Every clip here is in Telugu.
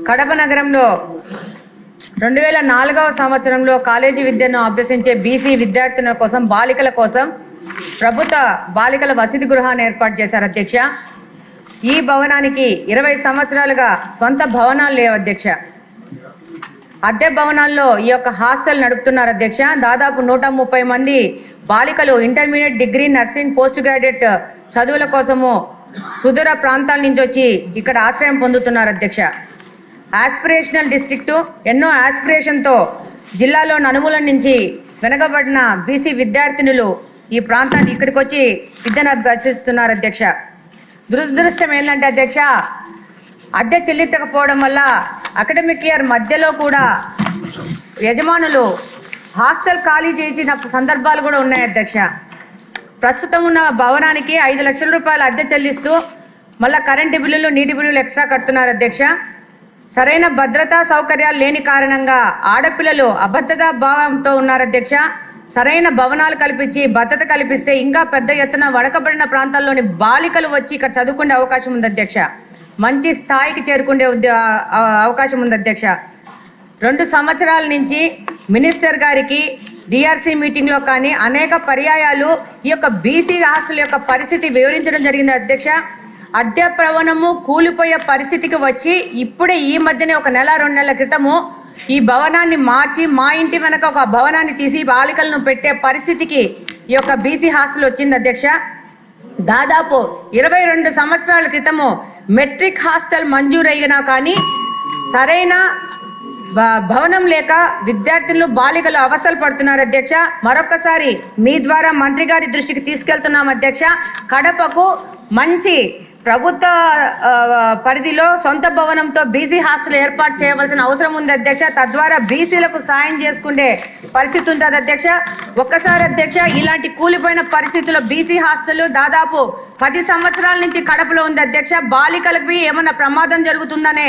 కడప నగరంలో 2004వ సంవత్సరంలో కాలేజీ విద్యను అభ్యసించే బీసీ విద్యార్థుల కోసం బాలికల కోసం ప్రభుత్వ బాలికల వసతి గృహాన్ని ఏర్పాటు చేశారు అధ్యక్ష. ఈ భవనానికి 20 సంవత్సరాలుగా స్వంత భవనాలు లేవు అధ్యక్ష. అద్దె భవనాల్లో ఈ యొక్క హాస్టల్ నడుపుతున్నారు అధ్యక్ష. దాదాపు 130 మంది బాలికలు intermediate, degree, nursing, post graduate చదువుల కోసము సుదూర ప్రాంతాల నుంచి వచ్చి ఇక్కడ ఆశ్రయం పొందుతున్నారు అధ్యక్ష. ఆస్పిరేషనల్ డిస్ట్రిక్టు ఎన్నో ఆస్పిరేషన్తో జిల్లాలో నలుమూల నుంచి వెనకబడిన బీసీ విద్యార్థినులు ఈ ప్రాంతాన్ని ఇక్కడికి వచ్చి విద్యను అభ్యసిస్తున్నారు అధ్యక్ష. దురదృష్టం ఏంటంటే అధ్యక్ష, అద్దె చెల్లించకపోవడం వల్ల అకాడమిక్ ఇయర్ మధ్యలో కూడా యజమానులు హాస్టల్ ఖాళీ చేయించిన సందర్భాలు కూడా ఉన్నాయి అధ్యక్ష. ప్రస్తుతం ఉన్న భవనానికి 5 లక్షల రూపాయలు అద్దె చెల్లిస్తూ మళ్ళీ కరెంటు బిల్లులు, నీటి బిల్లులు ఎక్స్ట్రా కడుతున్నారు అధ్యక్ష. సరైన భద్రతా సౌకర్యాలు లేని కారణంగా ఆడపిల్లలు అభద్రతా భావంతో ఉన్నారు అధ్యక్ష. సరైన భవనాలు కల్పించి భద్రత కల్పిస్తే ఇంకా పెద్ద ఎత్తున వెనుకబడిన ప్రాంతాల్లోని బాలికలు వచ్చి ఇక్కడ చదువుకునే అవకాశం ఉంది అధ్యక్ష. మంచి స్థాయికి చేరుకునే అవకాశం ఉంది అధ్యక్ష. 2 సంవత్సరాల నుంచి మినిస్టర్ గారికి డిఆర్సీ మీటింగ్లో కానీ అనేక పర్యాయాలు ఈ యొక్క బీసీ హాస్టల్ యొక్క పరిస్థితి వివరించడం జరిగింది అధ్యక్ష. అద్దె భవనము కూలిపోయే పరిస్థితికి వచ్చి ఇప్పుడే ఈ మధ్యనే 1 నెల 2 నెలల క్రితము ఈ భవనాన్ని మార్చి మా ఇంటి వెనక ఒక భవనాన్ని తీసి బాలికలను పెట్టే పరిస్థితికి ఈ యొక్క బీసీ హాస్టల్ వచ్చింది అధ్యక్ష. దాదాపు 22 సంవత్సరాల క్రితము మెట్రిక్ హాస్టల్ మంజూరైనా కానీ సరైన భవనం లేక విద్యార్థులు బాలికలు అవస్థలు పడుతున్నారు అధ్యక్ష. మరొకసారి మీ ద్వారా మంత్రి గారి దృష్టికి తీసుకెళ్తున్నాం అధ్యక్ష. కడపకు మంచి ప్రభుత్వ పరిధిలో సొంత భవనంతో బీసీ హాస్టల్ ఏర్పాటు చేయవలసిన అవసరం ఉంది అధ్యక్ష. తద్వారా బీసీలకు సాయం చేసుకునే పరిస్థితి ఉంటుంది అధ్యక్ష. ఒక్కసారి అధ్యక్ష, ఇలాంటి కూలిపోయిన పరిస్థితుల్లో బీసీ హాస్టల్ దాదాపు 10 సంవత్సరాల నుంచి కడపలో ఉంది అధ్యక్ష. బాలికలకు ఏమన్నా ప్రమాదం జరుగుతుందనే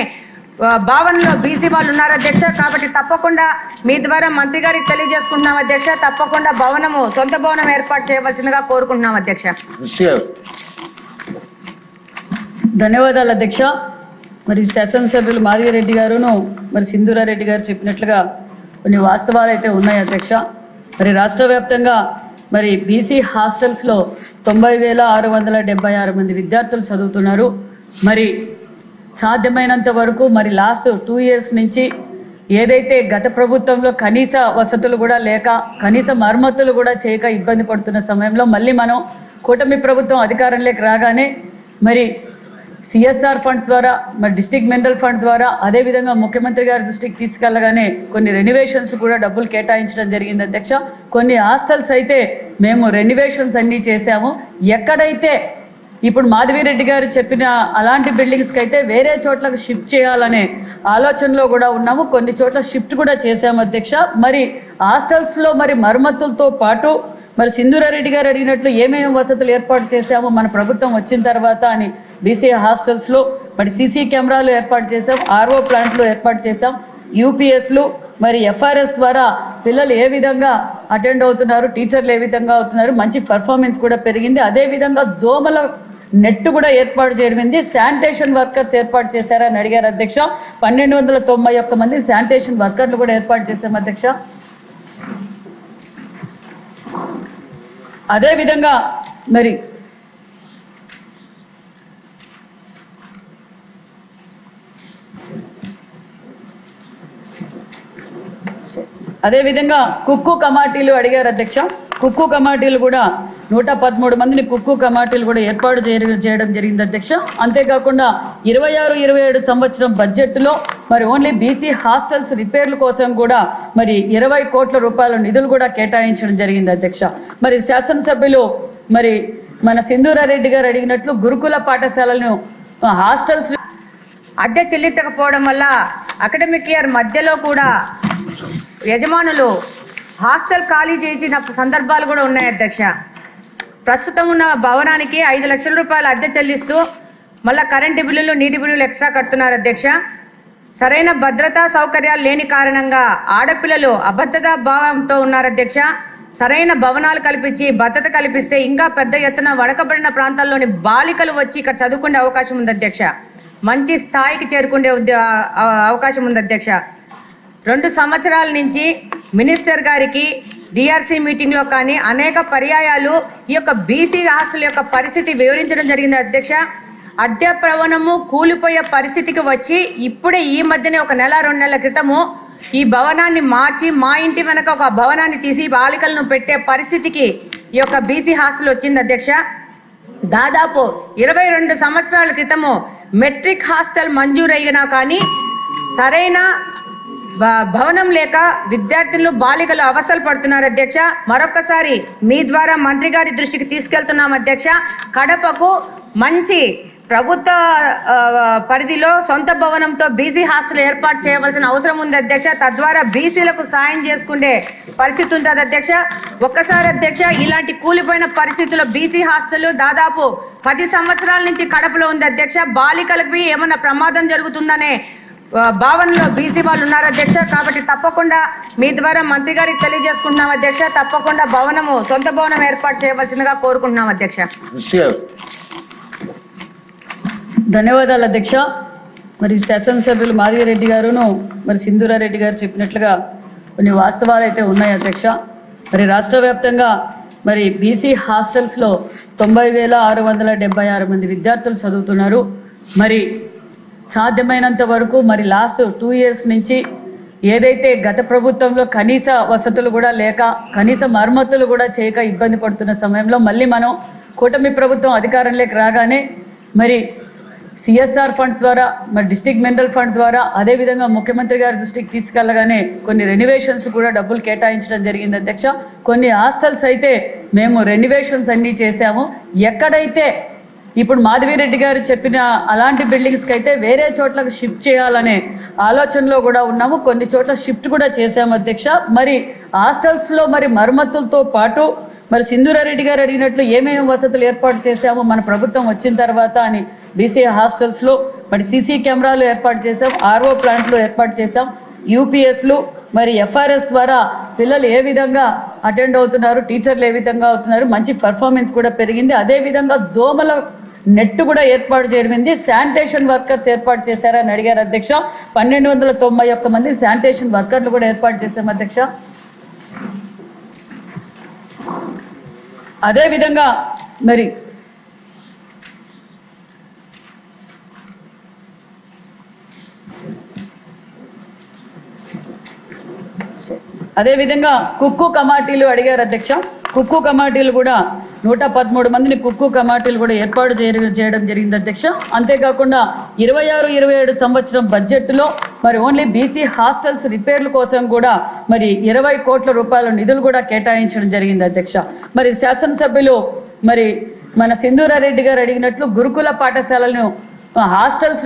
భావనలో బీసీ వాళ్ళు ఉన్నారు అధ్యక్ష. కాబట్టి తప్పకుండా మీ ద్వారా మంత్రి గారికి తెలియజేసుకుంటున్నాం అధ్యక్ష. తప్పకుండా సొంత భవనం ఏర్పాటు చేయవలసిందిగా కోరుకుంటున్నాం అధ్యక్ష. ధన్యవాదాలు అధ్యక్ష. మరి శాసనసభ్యులు మాధవిరెడ్డి గారును మరి సింధూరారెడ్డి గారు చెప్పినట్లుగా కొన్ని వాస్తవాలు అయితే ఉన్నాయి అధ్యక్ష. మరి రాష్ట్ర వ్యాప్తంగా మరి బీసీ హాస్టల్స్లో 90,676 మంది విద్యార్థులు చదువుతున్నారు. మరి సాధ్యమైనంత వరకు మరి లాస్ట్ 2 years నుంచి ఏదైతే గత ప్రభుత్వంలో కనీస వసతులు కూడా లేక కనీస మరమ్మతులు కూడా చేయక ఇబ్బంది పడుతున్న సమయంలో మళ్ళీ మనం కూటమి ప్రభుత్వం అధికారంలోకి రాగానే మరి సిఎస్ఆర్ ఫండ్స్ ద్వారా మరి డిస్ట్రిక్ట్ మినరల్ ఫండ్ ద్వారా అదేవిధంగా ముఖ్యమంత్రి గారి దృష్టికి తీసుకెళ్ళగానే కొన్ని రెనోవేషన్స్ కూడా డబ్బులు కేటాయించడం జరిగింది అధ్యక్ష. కొన్ని హాస్టల్స్ అయితే మేము రెనోవేషన్స్ అన్నీ చేశాము. ఎక్కడైతే ఇప్పుడు మాధవిరెడ్డి గారు చెప్పిన అలాంటి బిల్డింగ్స్కి అయితే వేరే చోట్లకు షిఫ్ట్ చేయాలనే ఆలోచనలో కూడా ఉన్నాము. కొన్ని చోట్ల షిఫ్ట్ కూడా చేశాము అధ్యక్ష. మరి హాస్టల్స్లో మరి మరమ్మతులతో పాటు మరి సింధూరారెడ్డి గారు అడిగినట్లు ఏమేమి వసతులు ఏర్పాటు చేశామో మన ప్రభుత్వం వచ్చిన తర్వాత అని బీసీ హాస్టల్స్లో మరి సీసీ కెమెరాలు ఏర్పాటు చేశాం, ఆర్ఓ ప్లాంట్లు ఏర్పాటు చేశాం, యూపీఎస్లు మరి ఎఫ్ఆర్ఎస్ ద్వారా పిల్లలు ఏ విధంగా అటెండ్ అవుతున్నారు, టీచర్లు ఏ విధంగా అవుతున్నారు, మంచి పర్ఫార్మెన్స్ కూడా పెరిగింది. అదేవిధంగా దోమల నెట్ కూడా ఏర్పాటు చేయడం, శానిటేషన్ వర్కర్స్ ఏర్పాటు చేశారని అడిగారు అధ్యక్ష. 1291 మంది శానిటేషన్ వర్కర్లు కూడా ఏర్పాటు చేశాం అధ్యక్ష. అదేవిధంగా మరి అదేవిధంగా కుక్కు కమాటీలు అడిగారు అధ్యక్ష. కుక్కు కమాటీలు కూడా 113 మందిని కుక్కు కమాటీలు కూడా ఏర్పాటు చేయడం జరిగింది అధ్యక్ష. అంతేకాకుండా 26-27 సంవత్సరం బడ్జెట్లో మరి ఓన్లీ బీసీ హాస్టల్స్ రిపేర్ల కోసం కూడా మరి 20 కోట్ల రూపాయల నిధులు కూడా కేటాయించడం జరిగింది అధ్యక్ష. మరి శాసనసభ్యులు మరి మన సింధూరారెడ్డి గారు అడిగినట్లు గురుకుల పాఠశాలను హాస్టల్స్ అద్దె చెల్లించకపోవడం వల్ల అకాడమిక్ ఇయర్ మధ్యలో కూడా యజమానులు హాస్టల్ ఖాళీ చేయించిన సందర్భాలు కూడా ఉన్నాయి అధ్యక్ష. ప్రస్తుతం ఉన్న భవనానికి 5 లక్షల రూపాయలు అద్దె చెల్లిస్తూ మళ్ళీ కరెంటు బిల్లులు, నీటి బిల్లులు ఎక్స్ట్రా కడుతున్నారు అధ్యక్ష. సరైన భద్రతా సౌకర్యాలు లేని కారణంగా ఆడపిల్లలు అభద్రతా భావంతో ఉన్నారు అధ్యక్ష. సరైన భవనాలు కల్పించి భద్రత కల్పిస్తే ఇంకా పెద్ద ఎత్తున వెనుకబడిన ప్రాంతాల్లోని బాలికలు వచ్చి ఇక్కడ చదువుకునే అవకాశం ఉంది అధ్యక్ష. మంచి స్థాయికి చేరుకునే అవకాశం ఉంది అధ్యక్ష. 2 సంవత్సరాల నుంచి మినిస్టర్ గారికి డిఆర్సీ మీటింగ్లో కానీ అనేక పర్యాయాలు ఈ యొక్క బీసీ హాస్టల్ యొక్క పరిస్థితి వివరించడం జరిగింది అధ్యక్ష. అద్దె భవనము కూలిపోయే పరిస్థితికి వచ్చి ఇప్పుడే ఈ మధ్యనే 1 నెల 2 నెలల క్రితము ఈ భవనాన్ని మార్చి మా ఇంటి వెనక ఒక భవనాన్ని తీసి బాలికలను పెట్టే పరిస్థితికి ఈ యొక్క బీసీ హాస్టల్ వచ్చింది అధ్యక్ష. దాదాపు 22 సంవత్సరాల క్రితము మెట్రిక్ హాస్టల్ మంజూరయ్యినా కానీ సరైన భవనం లేక విద్యార్థులు బాలికలు అవస్థలు పడుతున్నారు అధ్యక్ష. మరొకసారి మీ ద్వారా మంత్రి గారి దృష్టికి తీసుకెళ్తున్నాం అధ్యక్ష. కడపకు మంచి ప్రభుత్వ పరిధిలో సొంత భవనంతో బీసీ హాస్టల్ ఏర్పాటు చేయవలసిన అవసరం ఉంది అధ్యక్ష. తద్వారా బీసీలకు సాయం చేసుకునే పరిస్థితి ఉంటుంది అధ్యక్ష. ఒక్కసారి అధ్యక్ష, ఇలాంటి కూలిపోయిన పరిస్థితుల్లో బీసీ హాస్టల్ దాదాపు 10 సంవత్సరాల నుంచి కడపలో ఉంది అధ్యక్ష. బాలికలకు ఏమన్నా ప్రమాదం జరుగుతుందనే భావనలో బీసీ వాళ్ళు ఉన్నారు అధ్యక్ష. కాబట్టి తప్పకుండా మీ ద్వారా మంత్రి గారికి తెలియజేసుకుంటున్నాం అధ్యక్ష. తప్పకుండా సొంత భవనం ఏర్పాటు చేయవలసిందిగా కోరుకుంటున్నాం అధ్యక్ష. ధన్యవాదాలు అధ్యక్ష. మరి శాసనసభ్యులు మాధవిరెడ్డి గారును మరి సింధూరారెడ్డి గారు చెప్పినట్లుగా కొన్ని వాస్తవాలు అయితే ఉన్నాయి అధ్యక్ష. మరి రాష్ట్ర వ్యాప్తంగా మరి బీసీ హాస్టల్స్లో 90,676 మంది విద్యార్థులు చదువుతున్నారు. మరి సాధ్యమైనంత వరకు మరి లాస్ట్ 2 ఇయర్స్ నుంచి ఏదైతే గత ప్రభుత్వంలో కనీస వసతులు కూడా లేక కనీస మరమ్మతులు కూడా చేయక ఇబ్బంది పడుతున్న సమయంలో మళ్ళీ మనం కూటమి ప్రభుత్వం అధికారంలోకి రాగానే మరి సిఎస్ఆర్ ఫండ్స్ ద్వారా మరి డిస్ట్రిక్ట్ మినరల్ ఫండ్ ద్వారా అదేవిధంగా ముఖ్యమంత్రి గారి దృష్టికి తీసుకెళ్ళగానే కొన్ని రెనోవేషన్స్ కూడా డబ్బులు కేటాయించడం జరిగింది అధ్యక్ష. కొన్ని హాస్టల్స్ అయితే మేము రెనోవేషన్స్ అన్నీ చేశాము. ఎక్కడైతే ఇప్పుడు మాధవిరెడ్డి గారు చెప్పిన అలాంటి బిల్డింగ్స్కి అయితే వేరే చోట్లకు షిఫ్ట్ చేయాలనే ఆలోచనలో కూడా ఉన్నాము. కొన్ని చోట్ల షిఫ్ట్ కూడా చేశాము అధ్యక్ష. మరి హాస్టల్స్లో మరి మరమ్మతులతో పాటు మరి సింధూరారెడ్డి గారు అడిగినట్లు ఏమేమి వసతులు ఏర్పాటు చేశామో మన ప్రభుత్వం వచ్చిన తర్వాత అని బీసీ హాస్టల్స్లో మరి సీసీ కెమెరాలు ఏర్పాటు చేసాం, ఆర్ఓ ప్లాంట్లు ఏర్పాటు చేసాం, యూపీఎస్లు మరి ఎఫ్ఆర్ఎస్ ద్వారా పిల్లలు ఏ విధంగా అటెండ్ అవుతున్నారు, టీచర్లు ఏ విధంగా అవుతున్నారు, మంచి పర్ఫార్మెన్స్ కూడా పెరిగింది. అదేవిధంగా దోమల నెట్ కూడా ఏర్పాటు జరిగింది. శానిటేషన్ వర్కర్స్ ఏర్పాటు చేశారని అడిగారు అధ్యక్ష. 1291 మంది శానిటేషన్ వర్కర్లు కూడా ఏర్పాటు చేశాం అధ్యక్ష. అదేవిధంగా మరి అదేవిధంగా కుక్కు కమాటీలు అడిగారు అధ్యక్ష. కుక్కు కమాటీలు కూడా 113 మందిని కుక్కు కమాటీలు కూడా ఏర్పాటు చేయడం జరిగింది అధ్యక్ష. అంతేకాకుండా 26-27 సంవత్సరం బడ్జెట్లో మరి ఓన్లీ బీసీ హాస్టల్స్ రిపేర్ల కోసం కూడా మరి 20 కోట్ల రూపాయల నిధులు కూడా కేటాయించడం జరిగింది అధ్యక్ష. మరి శాసనసభ్యులు మరి మన సింధూరారెడ్డి గారు అడిగినట్లు గురుకుల పాఠశాలను హాస్టల్స్